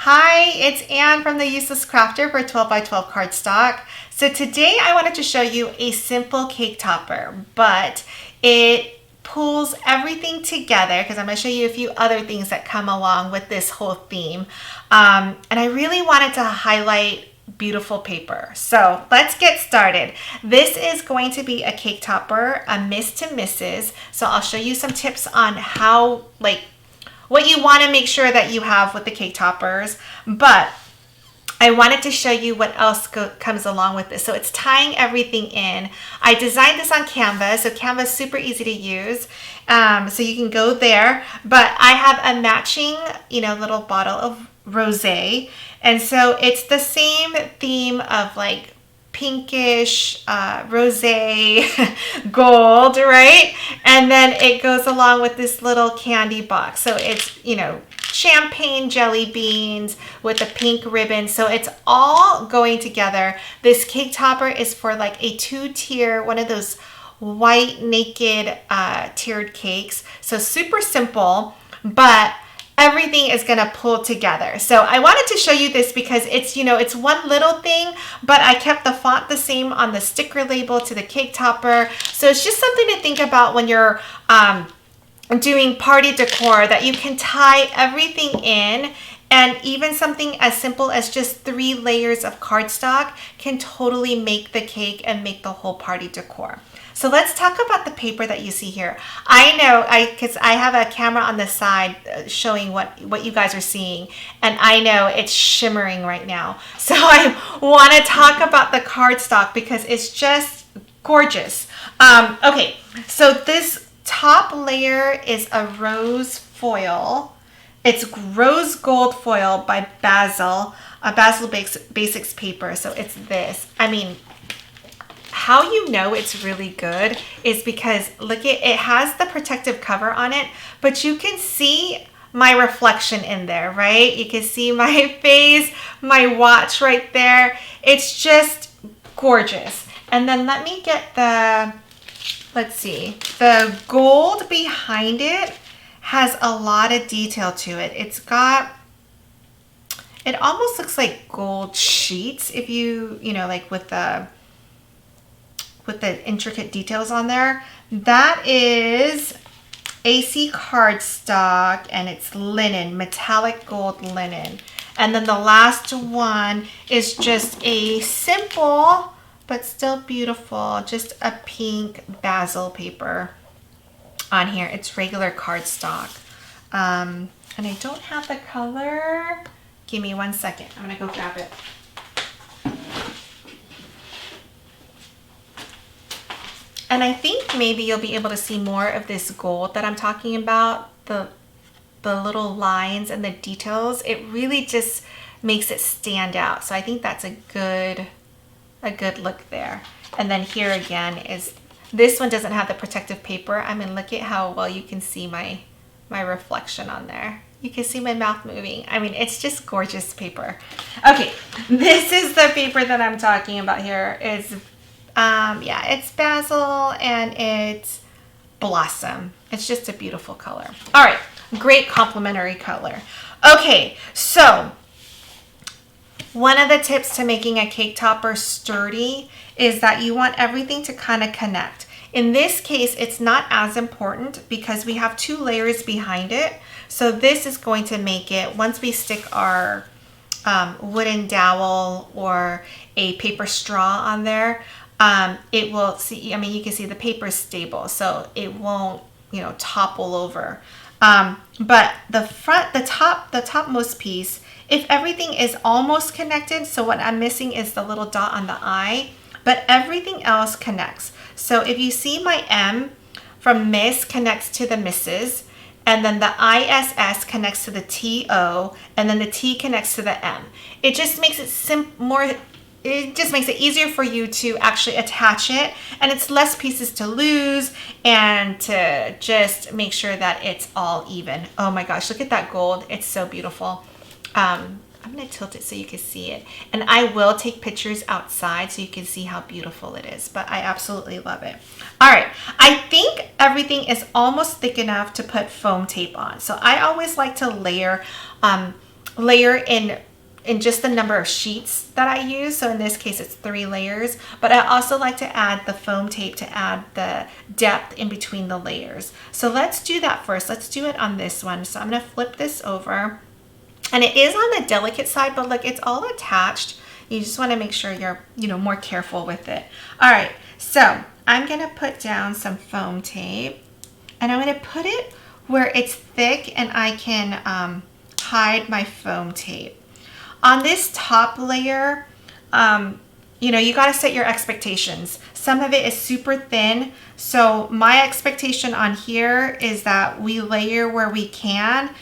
Hi, it's Anne from the Useless Crafter for 12 by 12 cardstock. So today I wanted to show you a simple cake topper, but it pulls everything together because I'm going to show you a few other things that come along with this whole theme. And I really wanted to highlight beautiful paper. So let's get started. This is going to be a cake topper, a Miss to Mrs. So I'll show you some tips on how, what you want to make sure that you have with the cake toppers, but I wanted to show you what else comes along with this. So it's tying everything in. I designed this on Canva, so Canva is super easy to use. So you can go there, but I have a matching, little bottle of rosé. And so it's the same theme of like pinkish, rosé, gold, right? And then it goes along with this little candy box. So it's, champagne jelly beans with a pink ribbon. So it's all going together. This cake topper is for like a 2-tier, one of those white naked tiered cakes. So super simple, but everything is going to pull together. So I wanted to show you this because it's, it's one little thing, but I kept the font the same on the sticker label to the cake topper. So it's just something to think about when you're doing party decor, that you can tie everything in, and even something as simple as just 3 layers of cardstock can totally make the cake and make the whole party decor. So let's talk about the paper that you see here. I know, because I have a camera on the side showing what you guys are seeing, and I know it's shimmering right now. So I want to talk about the cardstock because it's just gorgeous. Okay, so this top layer is a rose foil. It's rose gold foil by Basil, a Basil Basics paper. So it's this. I mean, how you know it's really good is because look, it has the protective cover on it, but you can see my reflection in there, right? You can see my face, my watch right there. It's just gorgeous. And then let me get let's see, the gold behind it has a lot of detail to it. It almost looks like gold sheets if you like with the intricate details on there. That is AC cardstock, and it's linen, metallic gold linen. And then the last one is just a simple but still beautiful, just a pink basil paper on here. It's regular cardstock. And I don't have the color. Give me 1 second. I'm gonna go grab it. And I think maybe you'll be able to see more of this gold that I'm talking about, the little lines and the details. It really just makes it stand out. So I think that's a good look there. And then here again is, this one doesn't have the protective paper. I mean, look at how well you can see my reflection on there. You can see my mouth moving. I mean, it's just gorgeous paper. Okay, this is the paper that I'm talking about here. It's Basil and it's Blossom. It's just a beautiful color. All right, great complementary color. Okay, so one of the tips to making a cake topper sturdy is that you want everything to kind of connect. In this case, it's not as important because we have 2 layers behind it. So this is going to make it, once we stick our wooden dowel or a paper straw on there, it will see, I mean, you can see the paper is stable, so it won't, topple over. But the topmost piece, if everything is almost connected, so what I'm missing is the little dot on the I, but everything else connects. So if you see my M from Miss connects to the Mrs., and then the ISS connects to the TO, and then the T connects to the M. It just makes it it just makes it easier for you to actually attach it, and it's less pieces to lose, and to just make sure that it's all even. Oh my gosh, look at that gold. It's so beautiful. I'm going to tilt it so you can see it. And I will take pictures outside so you can see how beautiful it is, but I absolutely love it. All right, I think everything is almost thick enough to put foam tape on. So I always like to layer layer in just the number of sheets that I use. So in this case, it's 3 layers, but I also like to add the foam tape to add the depth in between the layers. So let's do that first. Let's do it on this one. So I'm gonna flip this over, and it is on the delicate side, but look, it's all attached. You just wanna make sure you're, more careful with it. All right, so I'm gonna put down some foam tape, and I'm gonna put it where it's thick and I can hide my foam tape. On this top layer, you got to set your expectations. Some of it is super thin. So my expectation on here is that we layer where we can.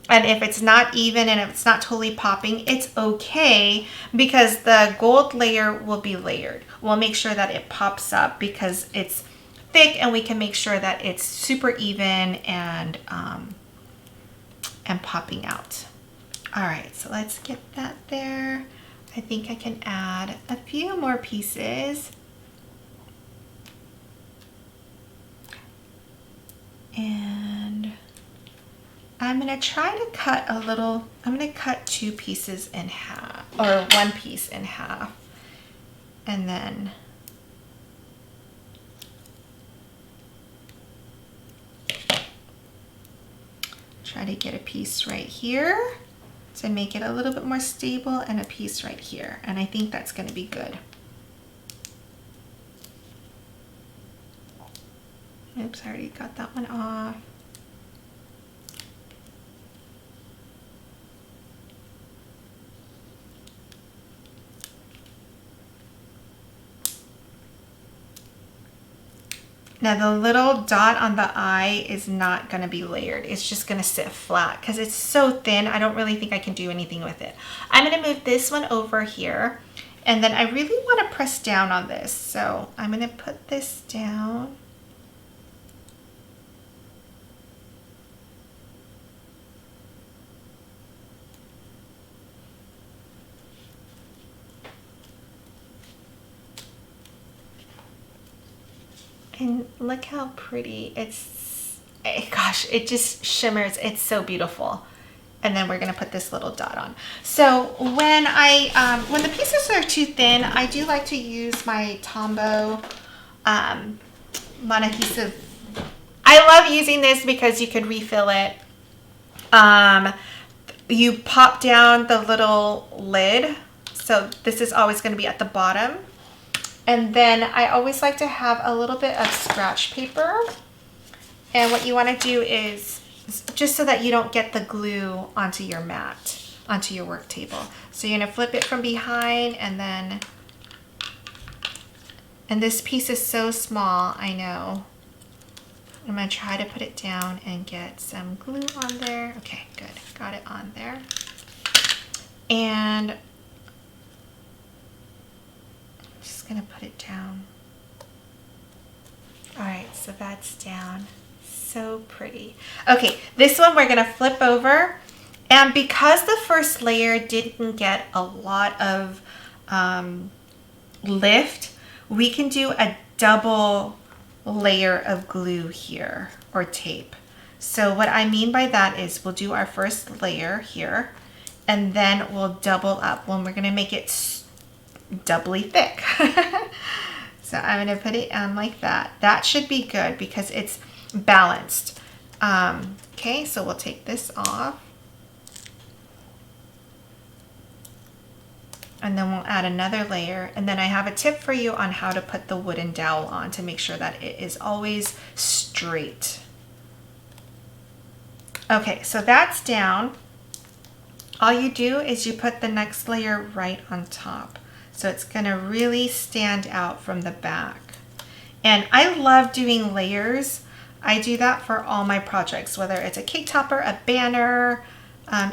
And if it's not even and if it's not totally popping, it's okay, because the gold layer will be layered. We'll make sure that it pops up because it's thick, and we can make sure that it's super even and popping out. All right, so let's get that there. I think I can add a few more pieces. And I'm gonna try to cut I'm gonna cut 2 pieces in half, or 1 piece in half. And then try to get a piece right here to make it a little bit more stable, and a piece right here. And I think that's gonna be good. Oops, I already got that one off. Now the little dot on the eye is not going to be layered. It's just going to sit flat because it's so thin. I don't really think I can do anything with it. I'm going to move this one over here, and then I really want to press down on this. So I'm going to put this down. And look how pretty gosh, it just shimmers. It's so beautiful. And then we're gonna put this little dot on. So when the pieces are too thin, I do like to use my Tombow non-adhesive. I love using this because you can refill it. You pop down the little lid. So this is always gonna be at the bottom. And then I always like to have a little bit of scratch paper. And what you want to do is, just so that you don't get the glue onto your mat, onto your work table. So you're going to flip it from behind, and this piece is so small, I know. I'm going to try to put it down and get some glue on there. Okay, good. Got it on there. And gonna put it down. All right, so that's down. So pretty. Okay, this one we're gonna flip over, and because the first layer didn't get a lot of lift, we can do a double layer of glue here, or tape. So what I mean by that is we'll do our first layer here, and then we'll double up when we're gonna make it doubly thick. So I'm going to put it on like that. That should be good because it's balanced. Okay, so we'll take this off. And then we'll add another layer. And then I have a tip for you on how to put the wooden dowel on to make sure that it is always straight. Okay, so that's down. All you do is you put the next layer right on top. So it's gonna really stand out from the back. And I love doing layers. I do that for all my projects, whether it's a cake topper, a banner,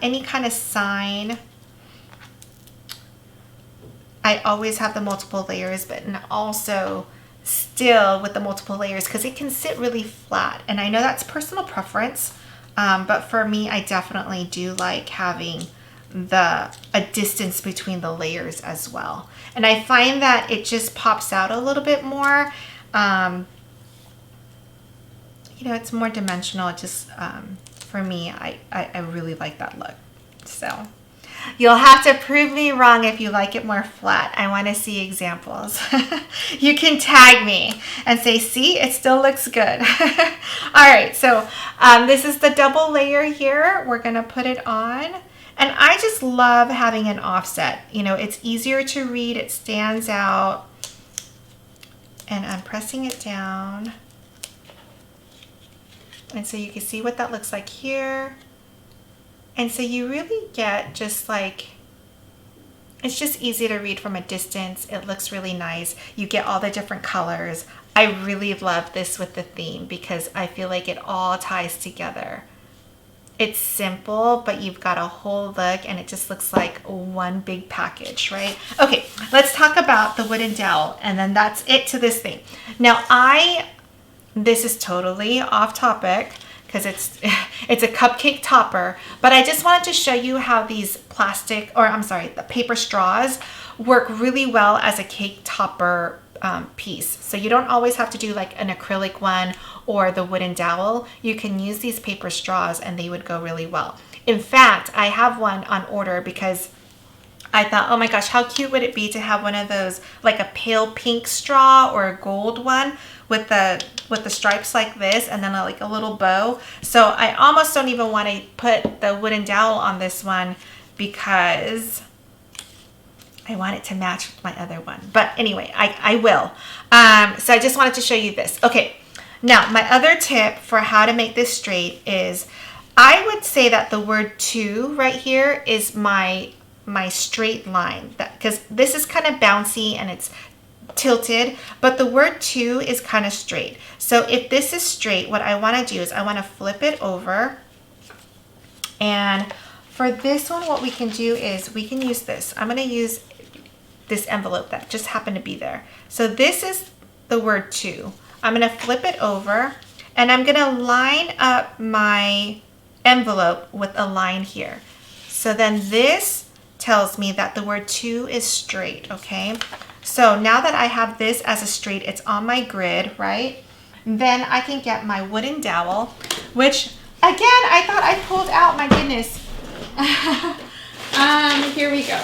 any kind of sign. I always have the multiple layers, but also still with the multiple layers because it can sit really flat. And I know that's personal preference, but for me, I definitely do like having a distance between the layers as well. And I find that it just pops out a little bit more. It's more dimensional. It just, for me, I really like that look. So, You'll have to prove me wrong if you like it more flat. I want to see examples. You can tag me and say, see, it still looks good. All right, so this is the double layer here. We're going to put it on. And I just love having an offset. You know, it's easier to read. It stands out. And I'm pressing it down. And so you can see what that looks like here. And so you really get just like, it's just easy to read from a distance. It looks really nice. You get all the different colors. I really love this with the theme because I feel like it all ties together. It's simple, but you've got a whole look and it just looks like one big package, right? Okay, let's talk about the wooden dowel, and then that's it to this thing. Now this is totally off topic because it's a cupcake topper, but I just wanted to show you how these the paper straws work really well as a cake topper piece. So you don't always have to do like an acrylic one or the wooden dowel. You can use these paper straws and they would go really well. In fact, I have one on order because I thought, oh my gosh, how cute would it be to have one of those, like a pale pink straw or a gold one with the stripes like this, and then like a little bow. So I almost don't even want to put the wooden dowel on this one because I want it to match with my other one. But anyway, I will. So I just wanted to show you this. Okay, now my other tip for how to make this straight is, I would say that the word to right here is my straight line, because this is kind of bouncy and it's tilted, but the word to is kind of straight. So if this is straight, what I want to do is I want to flip it over, and for this one what we can do is we can use this. I'm going to use this envelope that just happened to be there. So this is the word to. I'm going to flip it over and I'm going to line up my envelope with a line here. So then this tells me that the word to is straight, okay? So now that I have this as a straight, it's on my grid, right? Then I can get my wooden dowel, which again, I thought I pulled out, my goodness. Here we go.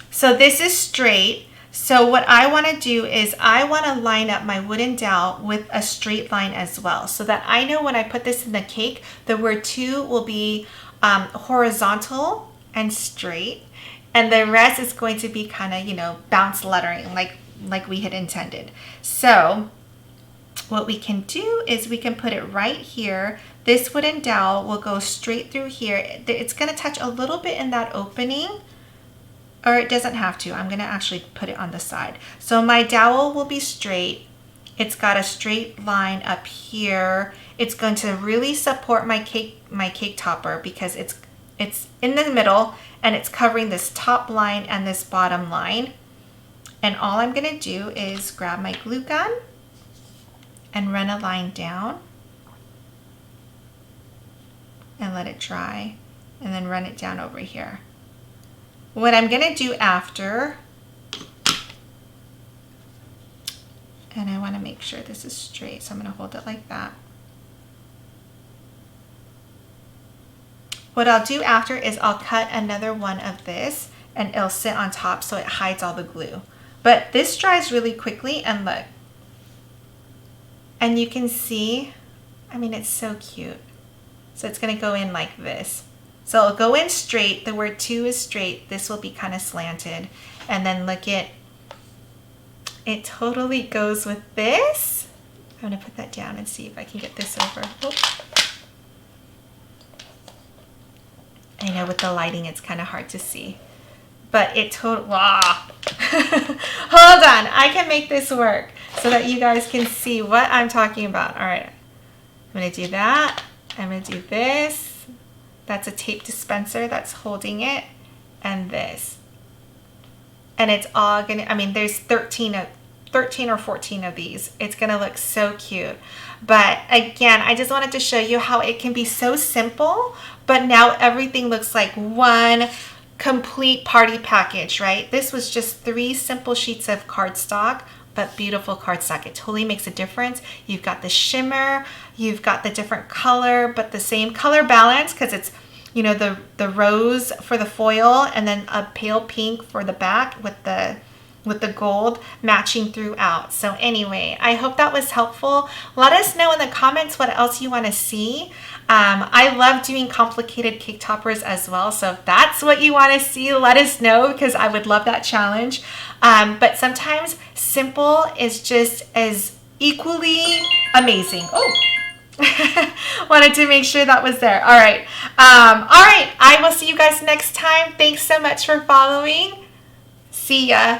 So this is straight. So what I want to do is I want to line up my wooden dowel with a straight line as well, so that I know when I put this in the cake, the word to will be horizontal and straight, and the rest is going to be kind of, you know, bounce lettering like we had intended. So what we can do is we can put it right here. This wooden dowel will go straight through here. It's going to touch a little bit in that opening, or it doesn't have to. I'm going to actually put it on the side. So my dowel will be straight. It's got a straight line up here. It's going to really support my cake topper because it's in the middle and it's covering this top line and this bottom line. And all I'm going to do is grab my glue gun and run a line down and let it dry, and then run it down over here. What I'm going to do after, and I want to make sure this is straight, so I'm going to hold it like that. What I'll do after is I'll cut another one of this and it'll sit on top so it hides all the glue. But this dries really quickly, and look. And you can see, I mean, it's so cute. So it's going to go in like this. So it'll go in straight. The word to is straight. This will be kind of slanted. And then look at, it totally goes with this. I'm going to put that down and see if I can get this over. Oops. I know with the lighting it's kind of hard to see, but it totally, wow. Hold on, I can make this work so that you guys can see what I'm talking about. All right, I'm gonna do that. I'm gonna do this. That's a tape dispenser that's holding it, and this. And it's all gonna, I mean, there's 13 or 14 of these. It's gonna look so cute. But again, I just wanted to show you how it can be so simple, but now everything looks like one complete party package, right? This was just 3 simple sheets of cardstock, but beautiful cardstock. It totally makes a difference. You've got the shimmer, you've got the different color, but the same color balance, because it's the rose for the foil and then a pale pink for the back with the gold matching throughout. So anyway, I hope that was helpful. Let us know in the comments what else you want to see. I love doing complicated cake toppers as well. So if that's what you want to see, let us know, because I would love that challenge. But sometimes simple is just as equally amazing. Oh, wanted to make sure that was there. All right. I will see you guys next time. Thanks so much for following. See ya.